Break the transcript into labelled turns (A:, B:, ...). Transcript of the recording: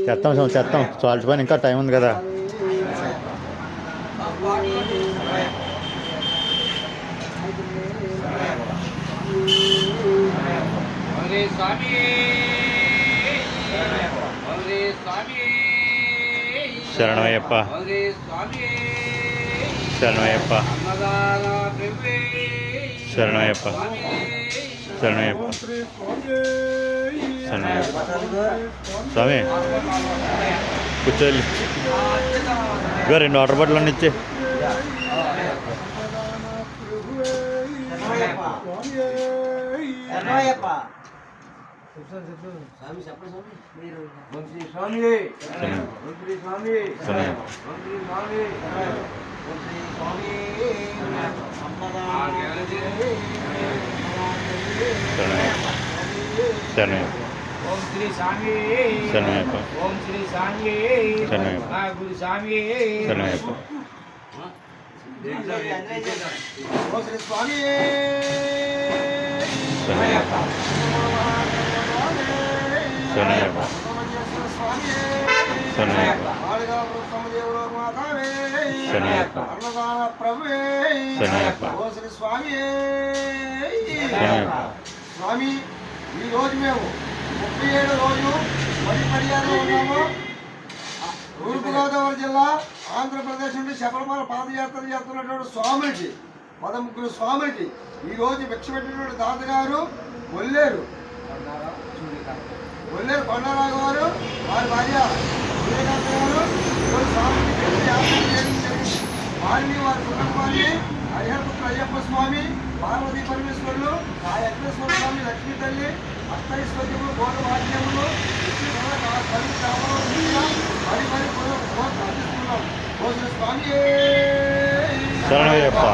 A: చేస్తాం సాల్ట్ పని ఇంకా టైం ఉంది కదా. శరణమయ్యప్ప శరణమయ్యప్ప శరణమయ్యప్ప శరణమయ్యప్ప శరణమయ్యప్ప. స్వామి కూర్చోవాలి. ఇగో 2 వాటర్ బాటిల్ అన్నీ ఇచ్చే.
B: ఓం శ్రీ స్వామి
A: శరణమయ్యప్ప
B: ఓం శ్రీ స్వామి
A: శరణమయ్యప్ప
B: గురు స్వామి
A: శరణమయ్యప్ప
C: ఓం శ్రీ స్వామి
A: శరణమయ్యప్ప శరణమయ్యప్ప శరణమయ్యప్ప శరణమయ్యప్ప
C: అన్నదాన ప్రభువే
A: శరణమయ్యప్ప
C: ఓం శ్రీ స్వామి
A: శరణమయ్యప్ప.
C: స్వామి ఈ రోజు మేము 37 రోజులు మరి పర్యాలో ఉన్నాము. తూర్పుగోదావరి జిల్లా ఆంధ్రప్రదేశ్ నుండి శబరిమల పాదయాత్ర చేస్తున్నటువంటి స్వామికి 13 స్వామికి ఈరోజు భిక్ష పెట్టినటువంటి తాతగారు ఒల్లేరు కొండరాజు గారు వారి భార్య సూర్యకాంత గారు ఈరోజు స్వామికి భిక్ష యాత్ర చేయడం జరిగింది. వారిని వారి కుటుంబాన్ని హరిహరపుత్ర అయ్యప్ప స్వామి, పార్వతీ పరమేశ్వరులు, ఆ వెంకటేశ్వర స్వామి, లక్ష్మీ తల్లి, అష్టైశ్వర్యములు, కోట భాగ్యములు మరి ప్రార్థిస్తున్నాం. ఓ శ్రీ స్వామి
A: శరణమయ్యప్ప.